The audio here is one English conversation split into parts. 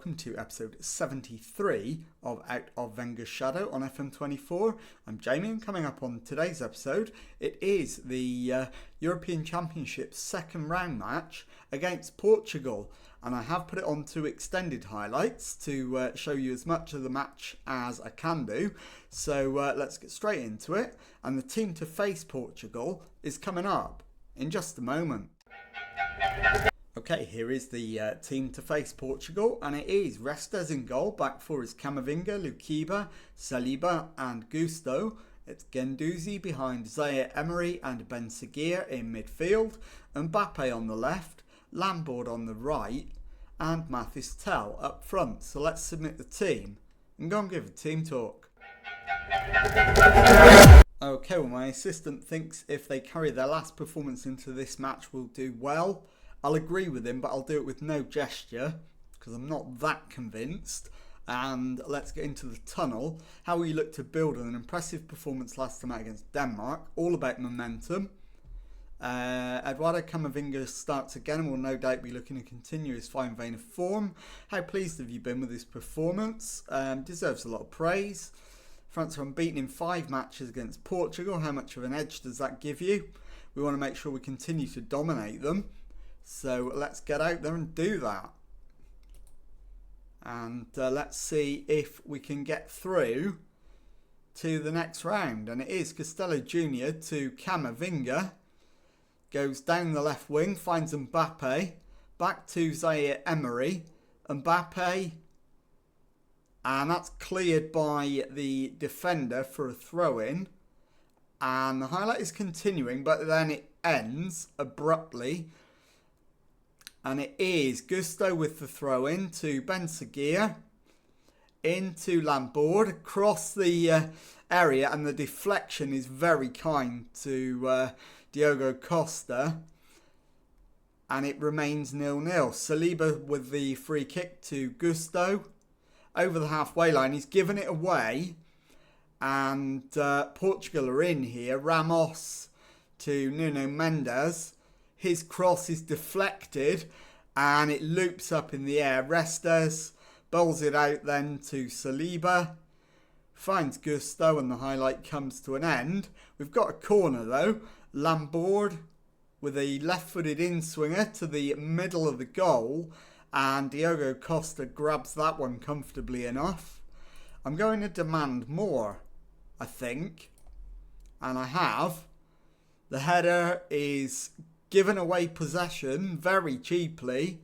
welcome to episode 73 of Out of Wenger's Shadow on FM24. I'm Jamie, and coming up on today's episode, it is the European Championship second round match against Portugal, and I have put it on to extended highlights to show you as much of the match as I can do. So let's get straight into it, and the team to face Portugal is coming up in just a moment. Okay, here is the team to face Portugal, and it is Restes in goal. Back four is Camavinga, Luquiba, Saliba and Gusto. It's Guendouzi behind Zaire Emery and Ben Seguir in midfield. Mbappe on the left, Lambord on the right, and Mathis Tel up front. So let's submit the team and go and give a team talk. Okay, well, my assistant thinks if they carry their last performance into this match, we'll do well. I'll agree with him, but I'll do it with no gesture because I'm not that convinced. And let's get into the tunnel. How we look to build on an impressive performance last time out against Denmark. All about momentum. Eduardo Camavinga starts again and will no doubt be looking to continue his fine vein of form. How pleased have you been with his performance? Deserves a lot of praise. France are unbeaten in 5 matches against Portugal. How much of an edge does that give you? We want to make sure we continue to dominate them. So let's get out there and do that. And let's see if we can get through to the next round. And it is Costello Jr. to Camavinga. Goes down the left wing, finds Mbappe. Back to Zaire Emery. Mbappe. And that's cleared by the defender for a throw-in. And the highlight is continuing, but then it ends abruptly. And it is Gusto with the throw-in to Ben Seguir. Into Lambord. Across the area. And the deflection is very kind to Diogo Costa. And it remains 0-0. Saliba with the free kick to Gusto. Over the halfway line. He's given it away. And Portugal are in here. Ramos to Nuno Mendes. His cross is deflected and it loops up in the air. Restes bowls it out then to Saliba. Finds Gusto and the highlight comes to an end. We've got a corner though. Lambord with a left-footed in-swinger to the middle of the goal. And Diogo Costa grabs that one comfortably enough. I'm going to demand more, I think. And I have. The header is given away possession very cheaply,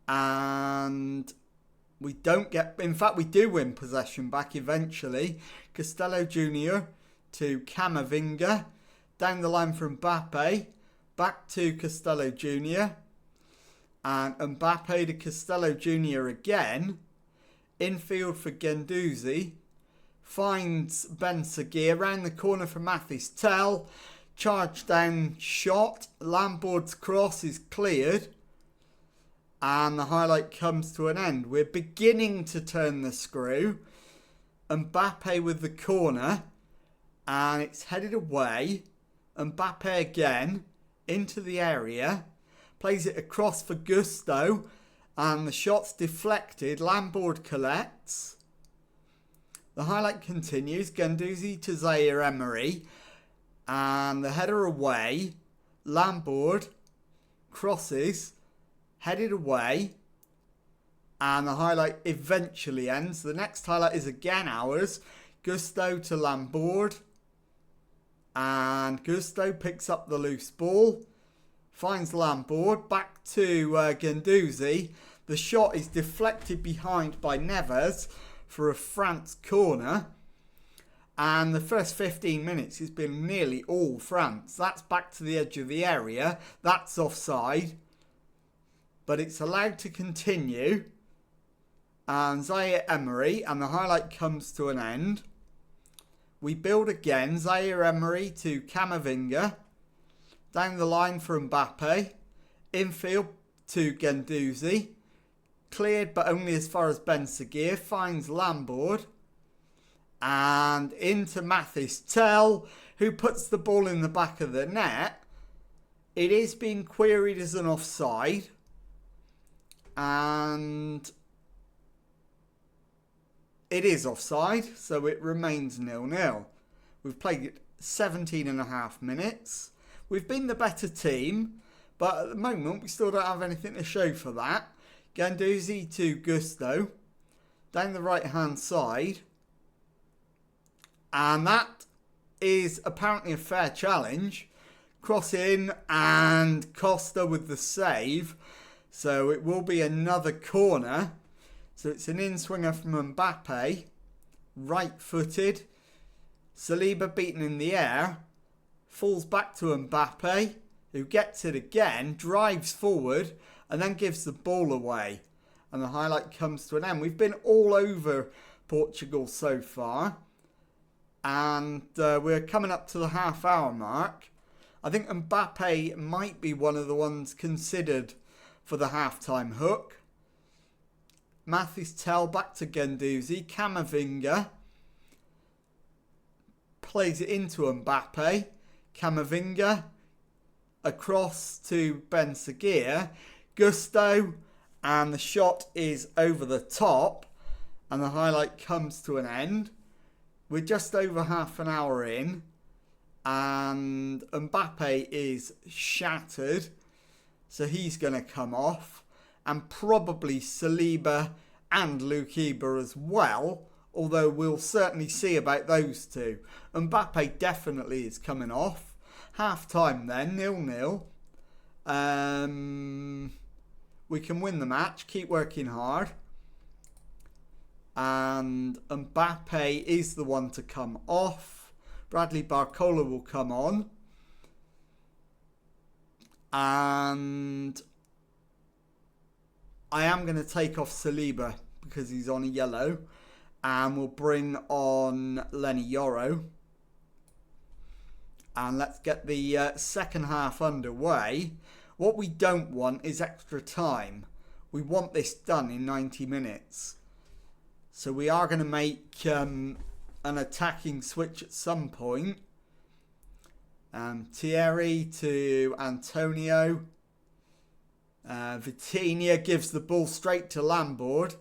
and we don't get, in fact we do win possession back eventually. Costello Jr. to Camavinga, down the line from Mbappe, back to Costello Jr. and Mbappe to Costello Jr. again, infield for Guendouzi, finds Ben Seguir, round the corner for Mathis Tel. Charge down shot. Lambord's cross is cleared. And the highlight comes to an end. We're beginning to turn the screw. Mbappe with the corner. And it's headed away. Mbappe again. Into the area. Plays it across for Gusto. And the shot's deflected. Lambord collects. The highlight continues. Guendouzi to Zaire Emery. And the header away. Lambord crosses. Headed away. And the highlight eventually ends. The next highlight is again ours. Gusto to Lambord. And Gusto picks up the loose ball. Finds Lambord. Back to Guendouzi. The shot is deflected behind by Neves for a France corner. And the first 15 minutes has been nearly all France. That's back to the edge of the area. That's offside. But it's allowed to continue. And Zaire Emery. And the highlight comes to an end. We build again. Zaire Emery to Camavinga. Down the line for Mbappe. Infield to Guendouzi. Cleared but only as far as Ben Seguir. Finds Lambord. And into Mathis Tel, who puts the ball in the back of the net. It is being queried as an offside. And it is offside, so it remains 0-0. We've played 17.5 minutes. We've been the better team, but at the moment we still don't have anything to show for that. Guendouzi to Gusto, down the right hand side, and that is apparently a fair challenge. Cross in, and Costa with the save, so it will be another corner. So it's an in-swinger from Mbappe, right-footed. Saliba beaten in the air, falls back to Mbappe, who gets it again, drives forward, and then gives the ball away. And the highlight comes to an end. We've been all over Portugal so far, and we're coming up to the half-hour mark. I think Mbappe might be one of the ones considered for the half-time hook. Mathis Tel back to Guendouzi. Camavinga plays it into Mbappe. Camavinga across to Ben Seguir. Gusto, and the shot is over the top, and the highlight comes to an end. We're just over half an hour in, and Mbappe is shattered, so he's going to come off. And probably Saliba and Lukiba as well, although we'll certainly see about those two. Mbappe definitely is coming off. Half time then, 0-0. We can win the match, keep working hard. And Mbappe is the one to come off. Bradley Barcola will come on. And I am going to take off Saliba because he's on a yellow. And we'll bring on Lenny Yoro. And let's get the second half underway. What we don't want is extra time. We want this done in 90 minutes. So we are going to make an attacking switch at some point. Thierry to Antonio. Vitinha gives the ball straight to Lambourd,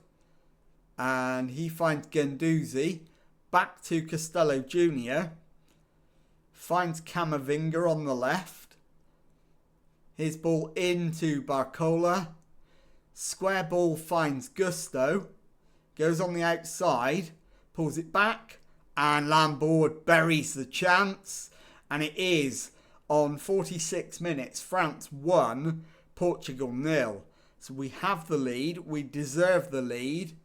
and he finds Guendouzi. Back to Costello Jr. Finds Camavinga on the left. His ball into Barcola. Square ball finds Gusto. Goes on the outside. Pulls it back, and Lambourd buries the chance. And it is on 46 minutes. France 1. Portugal 0. So we have the lead. We deserve the lead.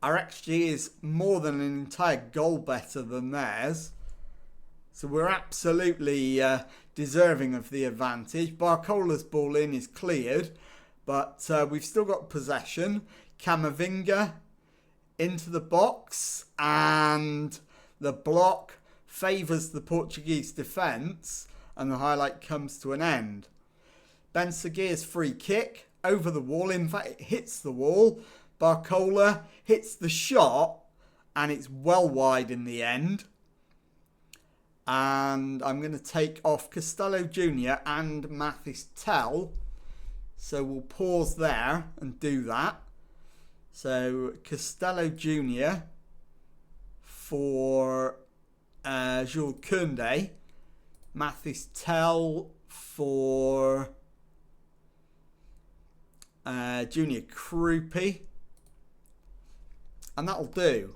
Our XG is more than an entire goal better than theirs. So we're absolutely deserving of the advantage. Barcola's ball in is cleared, but we've still got possession. Camavinga into the box, and the block favours the Portuguese defence, and the highlight comes to an end. Ben Seguir's free kick over the wall. In fact, it hits the wall. Barcola hits the shot, and it's well wide in the end. And I'm going to take off Costello Jr. and Mathis Tel. So we'll pause there and do that. So Costello Jr. for Jules Koundé. Mathis Tel for Junior Krupi, and that'll do.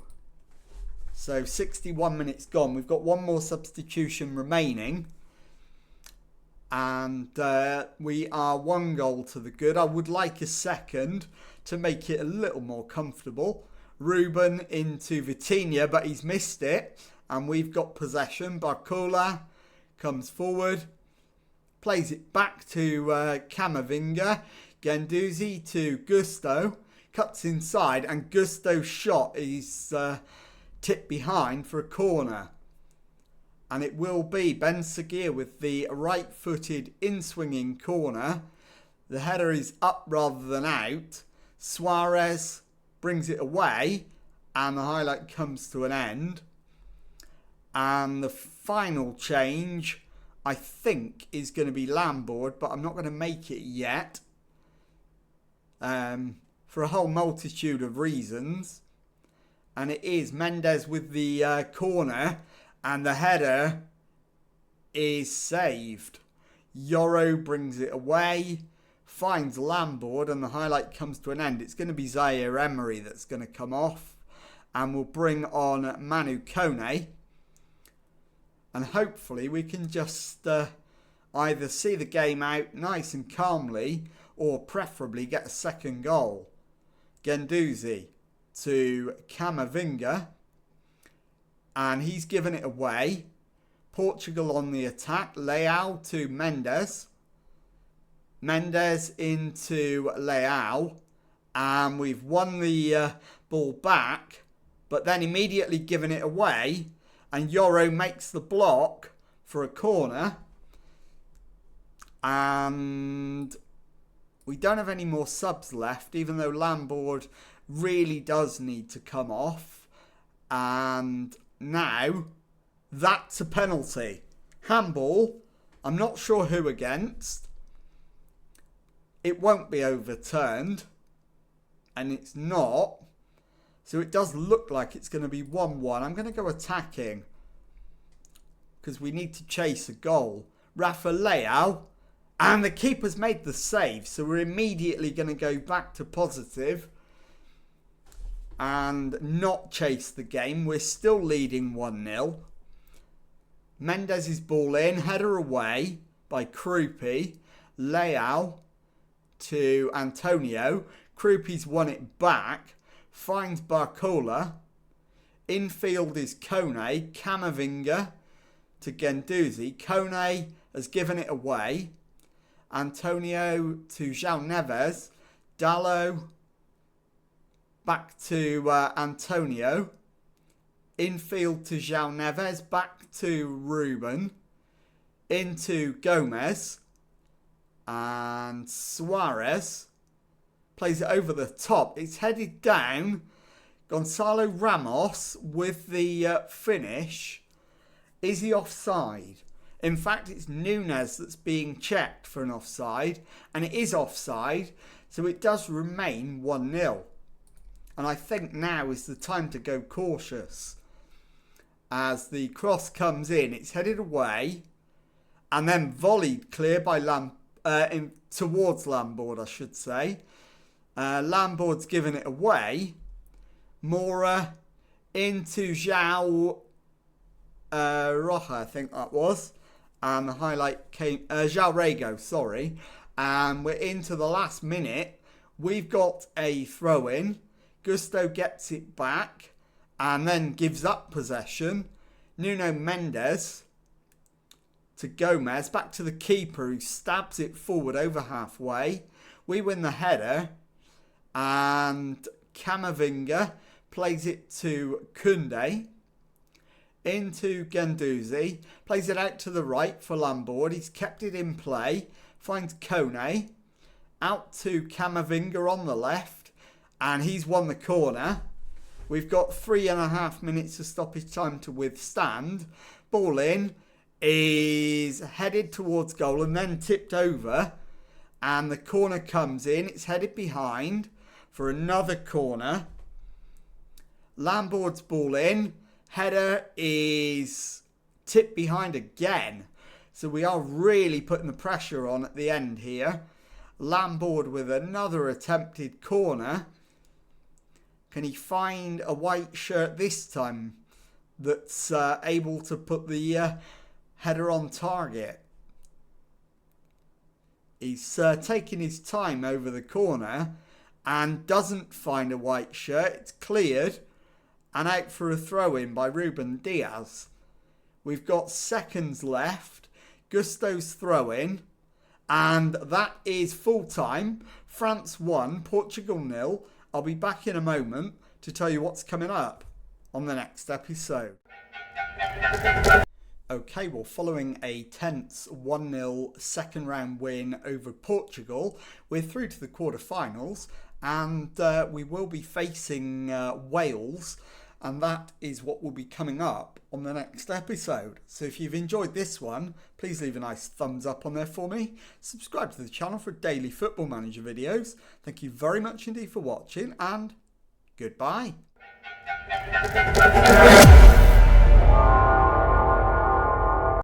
So 61 minutes gone. We've got one more substitution remaining, and we are 1 goal to the good. I would like a second to make it a little more comfortable. Ruben into Vitinha, but he's missed it, and we've got possession. Barcola comes forward, plays it back to Camavinga. Guendouzi to Gusto, cuts inside, and Gusto's shot is tipped behind for a corner. And it will be Ben Seguir with the right-footed in-swinging corner. The header is up rather than out. Suarez brings it away, and the highlight comes to an end. And the final change, I think, is going to be Lambourd, but I'm not going to make it yet. For a whole multitude of reasons. And it is Mendes with the corner. And the header is saved. Yoro brings it away. Finds Lambourd. And the highlight comes to an end. It's going to be Zaire Emery that's going to come off. And we'll bring on Manu Kone. And hopefully we can just either see the game out nice and calmly, or preferably get a second goal. Guendouzi to Camavinga, and he's given it away. Portugal on the attack. Leao to Mendes. Mendes into Leao, and we've won the ball back, but then immediately given it away, and Yoro makes the block for a corner. And we don't have any more subs left, even though Lambourd really does need to come off. And now that's a penalty. Handball. I'm not sure who against. It won't be overturned. And it's not. So it does look like it's going to be 1-1. I'm going to go attacking, because we need to chase a goal. Rafa Leao. And the keeper's made the save. So we're immediately going to go back to positive and not chase the game. We're still leading 1-0. Mendes' ball in. Header away by Krupi. Leao to Antonio. Krupi's won it back. Finds Barcola. Infield is Kone. Camavinga to Guendouzi. Kone has given it away. Antonio to João Neves. Dallo back to Antonio. Infield to João Neves. Back to Ruben. Into Gomez. And Suarez plays it over the top. It's headed down. Gonzalo Ramos with the finish. Is he offside? In fact, it's Nunes that's being checked for an offside. And it is offside. So it does remain 1-0. And I think now is the time to go cautious. As the cross comes in, it's headed away. And then volleyed clear by towards Lambourd, I should say. Lambourd's given it away. Mora into João Roja, I think that was. And the highlight came, João Rego, sorry. And we're into the last minute. We've got a throw-in. Gusto gets it back and then gives up possession. Nuno Mendes to Gomez. Back to the keeper, who stabs it forward over halfway. We win the header. And Camavinga plays it to Koundé. Into Guendouzi. Plays it out to the right for Lambourd. He's kept it in play. Finds Kone. Out to Camavinga on the left. And he's won the corner. We've got 3.5 minutes of stoppage time to withstand. Ball in. Is headed towards goal and then tipped over. And the corner comes in. It's headed behind for another corner. Lambourd's ball in. Header is tipped behind again. So we are really putting the pressure on at the end here. Lambourd with another attempted corner. Can he find a white shirt this time that's able to put the header on target? He's taking his time over the corner and doesn't find a white shirt. It's cleared and out for a throw-in by Ruben Diaz. We've got seconds left. Gusto's throw-in. And that is full-time. France 1, Portugal 0. I'll be back in a moment to tell you what's coming up on the next episode. Okay, well, following a tense 1-0 second round win over Portugal, we're through to the quarterfinals, and we will be facing Wales, and that is what will be coming up on the next episode. So if you've enjoyed this one, please leave a nice thumbs up on there for me. Subscribe to the channel for daily Football Manager videos. Thank you very much indeed for watching, and goodbye.